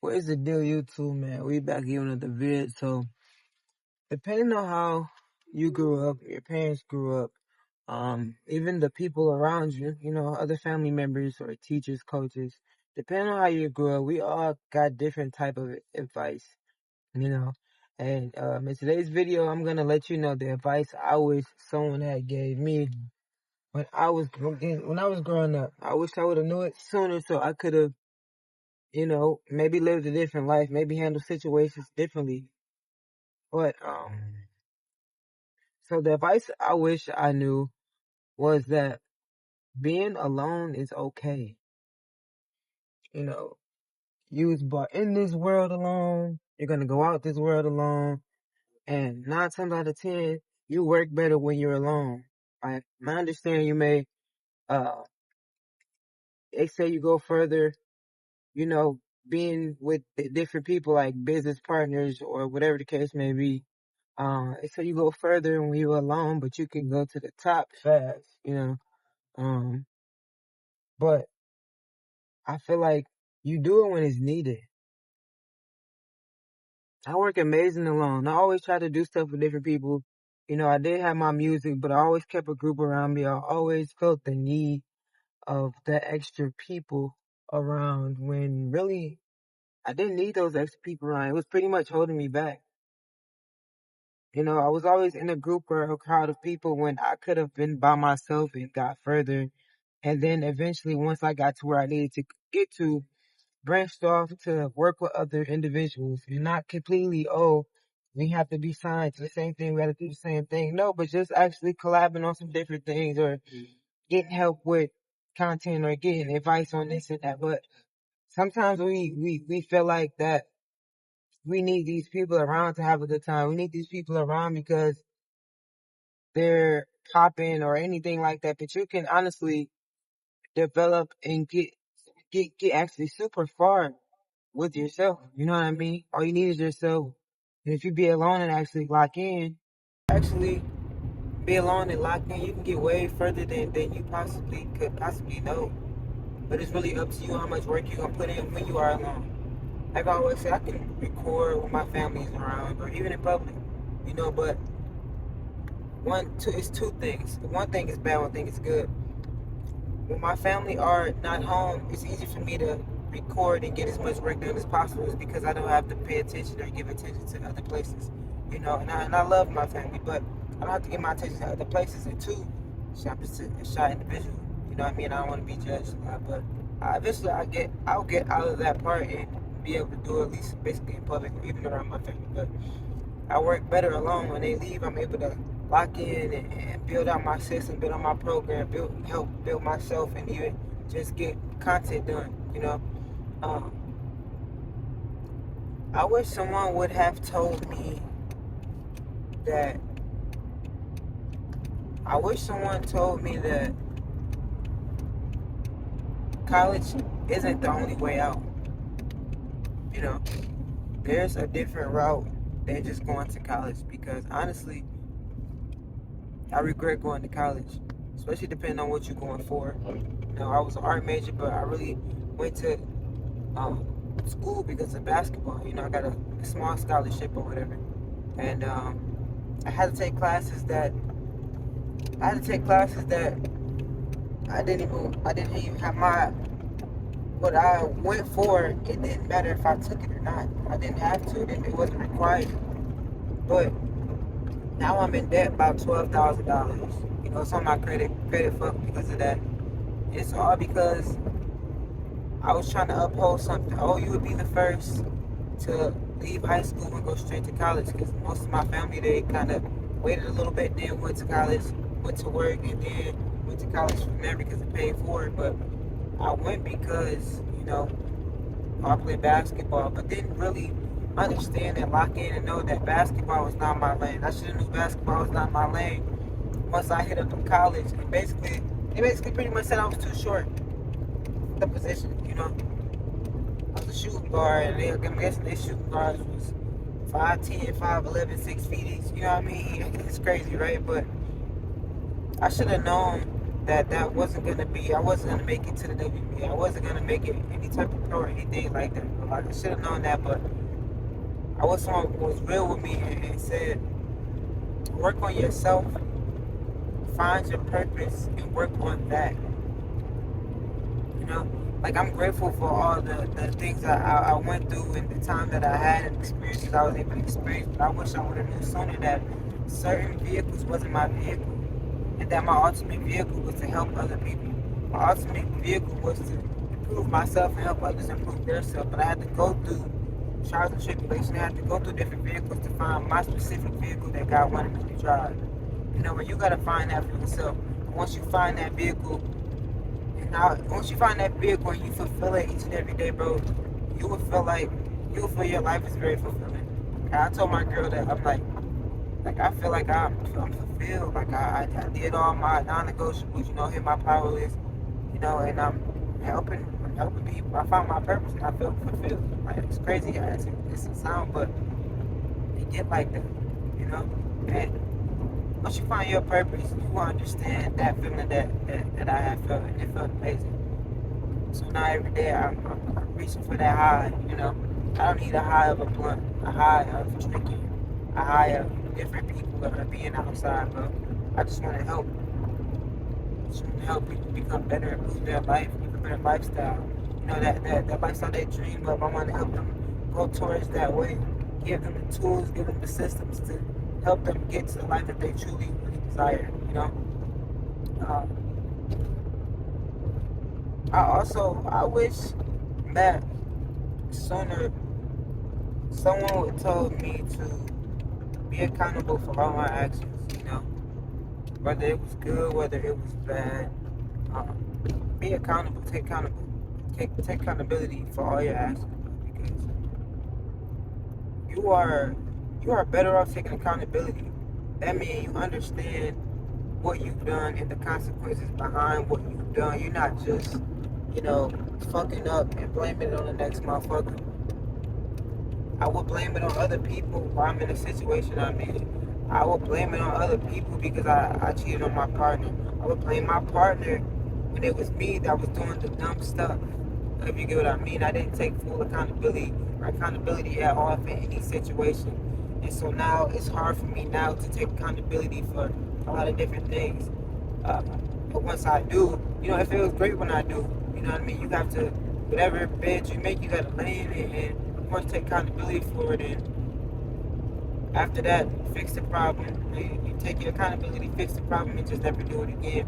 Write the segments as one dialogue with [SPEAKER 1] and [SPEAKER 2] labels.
[SPEAKER 1] What is the deal, YouTube, man? We back here with the vid. So, depending on how you grew up, your parents grew up, even the people around you, other family members or teachers, coaches, depending on how you grew up, we all got different type of advice, you know. And in today's video, I'm gonna let you know the advice I wish someone had gave me when I was growing up. I wish I would have knew it sooner so I could have, maybe lived a different life, maybe handle situations differently. But so the advice I wish I knew was that being alone is okay. You know, you was brought in this world alone. You're gonna go out this world alone, and 9 times out of 10, you work better when you're alone. I understand you may uh they say you go further, you know, being with different people like business partners or whatever the case may be. So you go further when you're alone, but you can go to the top fast. Um, but I feel like you do it when it's needed. I work amazing alone. I always try to do stuff with different people. I did have my music, but I always kept a group around me. I always felt the need of the extra people around when really I didn't need those extra people around. It was pretty much holding me back. I was always in a group or a crowd of people when I could have been by myself and got further. And then eventually, once I got to where I needed to get to, branched off to work with other individuals and not completely, oh, we have to be signed to the same thing, we have to do the same thing. No, but just actually collabing on some different things or getting help with content or getting advice on this and that. But sometimes we feel like that we need these people around to have a good time. We need these people around because they're popping or anything like that. But you can honestly develop and get actually super far with yourself. You know what I mean? All you need is yourself. And if you be alone and actually lock in, actually be alone and lock in, you can get way further than you could possibly know. But it's really up to you how much work you're gonna put in when you are alone. Like I always say, I can record when my family is around or even in public, but it's two things. One thing is bad, one thing is good. When my family are not home, it's easy for me to record and get as much work done as possible. Is because I don't have to pay attention or give attention to other places, And I love my family, but I don't have to give my attention to other places. And two, I'm a shy individual. You know what I mean? I don't want to be judged a lot, but eventually I'll get out of that part and be able to do it at least basically in public or even around my family. But I work better alone. When they leave, I'm able to lock in and build out my system, build out my program, help build myself, and even just get content done. Um, I wish someone would have told me that. I wish someone told me that college isn't the only way out. You know, there's a different route than just going to college because honestly, I regret going to college, especially depending on what you're going for. I was an art major, but I really went to um, school because of basketball. I got a small scholarship or whatever, and I had to take classes that I didn't even have my what I went for. It didn't matter if I took it or not. I didn't have to. It wasn't required. But now I'm in debt about $12,000. It's on my credit fucked because of that. It's all because I was trying to uphold something. Oh, you would be the first to leave high school and go straight to college because most of my family, they kind of waited a little bit, then went to college, went to work, and then went to college from there because they paid for it. But I went because, I played basketball, but didn't really understand and lock in and know that basketball was not my lane. I should have knew basketball was not my lane once I hit up in college. And they basically pretty much said I was too short for the position. I was a shooting guard, and I'm guessing their shooting guards was 5'10", 5'11", 6 feet each. You know what I mean? It's crazy, right? But I should have known that wasn't gonna be. I wasn't gonna make it to the WNBA. I wasn't gonna make it any type of pro or anything like that. Bro. Like I should have known that, but I was someone who was real with me and said, work on yourself, find your purpose, and work on that. You know, like I'm grateful for all the things that I went through and the time that I had and experiences I was able to experience. But I wish I would have known sooner that certain vehicles wasn't my vehicle, and that my ultimate vehicle was to help other people. My ultimate vehicle was to improve myself and help others improve themselves. But I had to go through trials and tribulations. I had to go through different vehicles to find my specific vehicle that God wanted me to drive. You know, but you gotta find that for yourself. And once you find that vehicle, once you find that vehicle and you fulfill it each and every day, bro, you will feel your life is very fulfilling. And I told my girl that like I feel like I'm fulfilled. Like I did all my non-negotiables, you know, hit my power list, you know, and I'm helping people. I found my purpose and I feel fulfilled. Like it's crazy, guys. It's a sound, but it get like that, you know. And once you find your purpose, you will understand that feeling that I have felt, and it felt amazing. So now every day I'm reaching for that high, you know. I don't need a high of a blunt, a high of drinking, a high of different people that are being outside, bro. I just want to help. Just want to help people become better, improve their life, live a better lifestyle. You know, that lifestyle they dream of, I want to help them go towards that way. Give them the tools, give them the systems to help them get to the life that they truly really desire, you know. Uh, I wish that sooner someone would told me to be accountable for all my actions, you know, whether it was good, whether it was bad. Um, be accountable, take accountability for all your actions, because you are better off taking accountability. That means you understand what you've done and the consequences behind what you've done. You're not just, you know, fucking up and blaming it on the next motherfucker. I would blame it on other people while I'm in the situation I'm in. I would blame it on other people because I cheated on my partner. I would blame my partner when it was me that was doing the dumb stuff. If you get what I mean, I didn't take full accountability at all for any situation. And so now it's hard for me now to take accountability for a lot of different things. But once I do, you know, it feels great when I do. You know what I mean? You have to, whatever bed you make, you got to lay in it and once take accountability for it. And after that, fix the problem. You take your accountability, fix the problem, and just never do it again.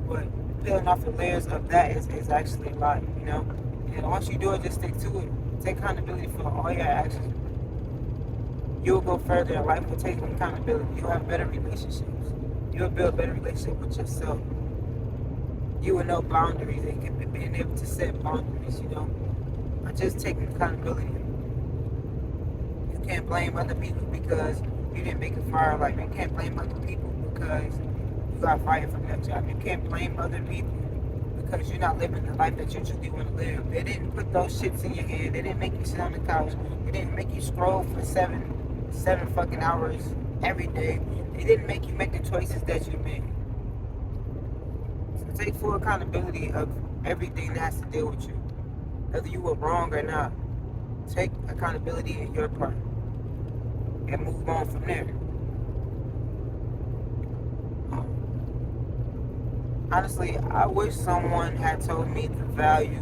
[SPEAKER 1] But peeling off the layers of that is actually a lot, you know? And once you do it, just stick to it. Take accountability for all your actions. You'll go further in life with taking accountability. You'll have better relationships. You'll build better relationship with yourself. You will know boundaries and being able to set boundaries, you know. By just taking accountability. You can't blame other people because you didn't make a fire alarm. You can't blame other people because you got fired from that job. You can't blame other people because you're not living the life that you truly want to live. They didn't put those shits in your head. They didn't make you sit on the couch. They didn't make you scroll for seven fucking hours every day. They didn't make you make the choices that you made. So take full accountability of everything that has to deal with you. Whether you were wrong or not, take accountability in your part and move on from there. Honestly, I wish someone had told me the value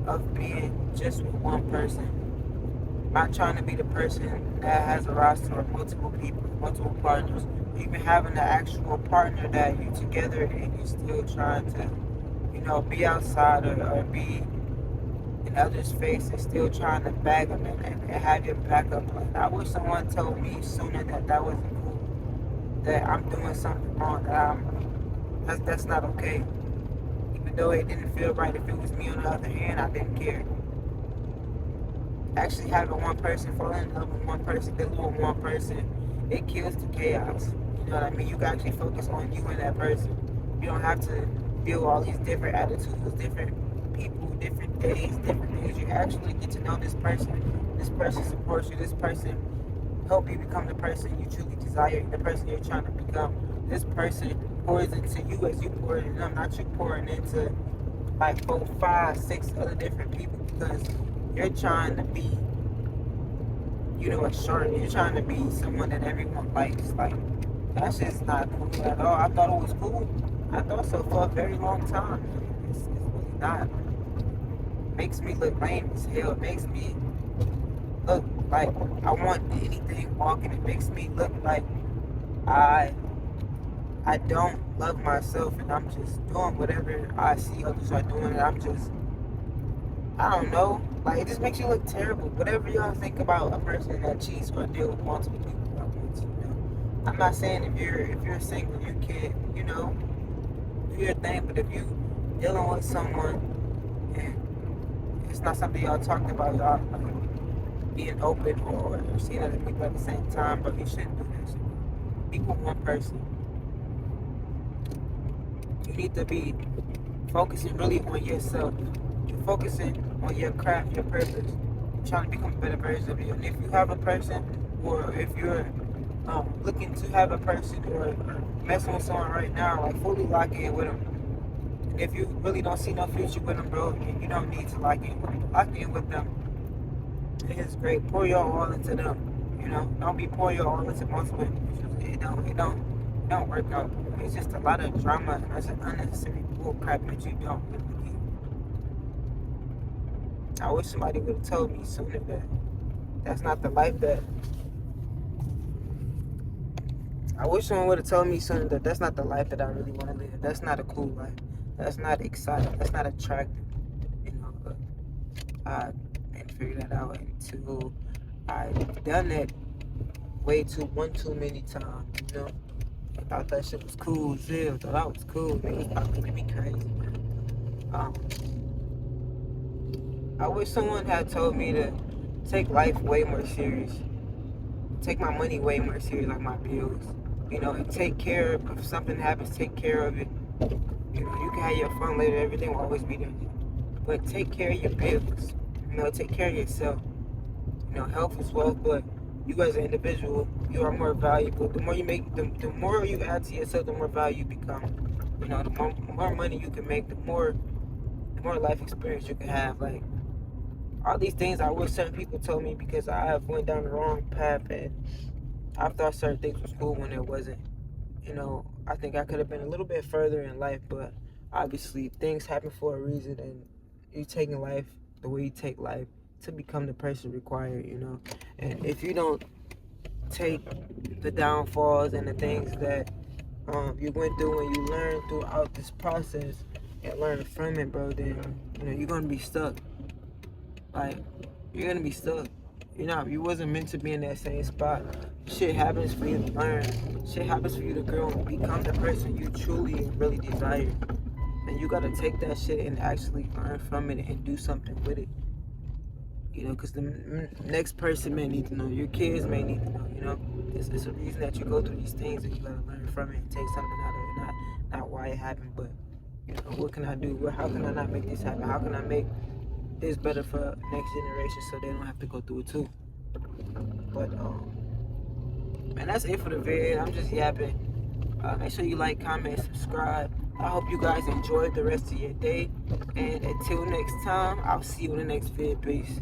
[SPEAKER 1] of being just with one person. Not trying to be the person that has a roster of multiple people, multiple partners. Even having an actual partner that you together and you're still trying to, you know, be outside or be in others' face and still trying to bag them and have your backup plan. I wish someone told me sooner that wasn't cool. That I'm doing something wrong, that's not okay. Even though it didn't feel right, if it was me on the other hand, I didn't care. Actually having one person fall in love with one person, dealing with one person, it kills the chaos. You know what I mean? You can actually focus on you and that person. You don't have to deal with all these different attitudes, different people, different days, different things. You actually get to know this person. This person supports you. This person help you become the person you truly desire, the person you're trying to become. This person pours into you as you pour into them, not you pouring into like 4, 5, 6 other different people because you're trying to be, a shark. You're trying to be someone that everyone likes. Like, that's just not cool at all. I thought it was cool. I thought so for a very long time. It's really not. It makes me look lame as hell. It makes me look like I want anything walking. It makes me look like I I don't love myself and I'm just doing whatever I see others are doing and I don't know. Like, it just makes you look terrible. Whatever y'all think about a person that cheats or deal with multiple people at once, I'm not saying if you're single, you can't, do your thing. But if you dealing with someone and it's not something y'all talked about, y'all like, being open or seeing other people at the same time, but you shouldn't do that shit. Be with one person. You need to be focusing really on yourself. You're focusing on your craft, your purpose. You're trying to become a better version of you. And if you have a person, or if you're looking to have a person, or messing with someone right now, like fully lock in with them. And if you really don't see no future with them, bro, you don't need to lock in with them. Lock in with them. It's great. Pour your all into them. Don't be pouring your all into multiple individuals. It don't work out. It's just a lot of drama and that's an unnecessary bull crap that you don't really need. I wish somebody would have told me sooner that that's not the life that. I wish someone would have told me sooner that that's not the life that I really want to live. That's not a cool life. That's not exciting. That's not attractive. But I didn't figure that out until I've done that one too many times. I thought that shit was cool as hell. Thought I was cool. Niggas thought looking at me crazy, man. I wish someone had told me to take life way more serious. Take my money way more serious, like my bills. And take care of, if something happens, take care of it. You can have your fun later, everything will always be there. But take care of your bills. Take care of yourself. Health is wealth, but you as an individual, you are more valuable. The more you make, the more you add to yourself, the more value you become. The more money you can make, the more life experience you can have. Like, all these things I wish certain people told me because I have went down the wrong path and I thought certain things was cool when it wasn't. I think I could have been a little bit further in life, but obviously things happen for a reason and you taking life the way you take life to become the person required, And if you don't take the downfalls and the things that you went through and you learned throughout this process and learn from it, bro, then you're gonna be stuck. Like, you're gonna be stuck. You wasn't meant to be in that same spot. Shit happens for you to learn. Shit happens for you to grow and become the person you truly and really desire. And you gotta take that shit and actually learn from it and do something with it. Because the next person may need to know. Your kids may need to know. It's a reason that you go through these things and you gotta learn from it and take something out of it. Not why it happened, but what can I do? How can I not make this happen? How can I make this better for next generation so they don't have to go through it too? But man, that's it for the vid. I'm just yapping. Make sure you like, comment, subscribe. I hope you guys enjoyed the rest of your day. And until next time, I'll see you in the next vid. Peace.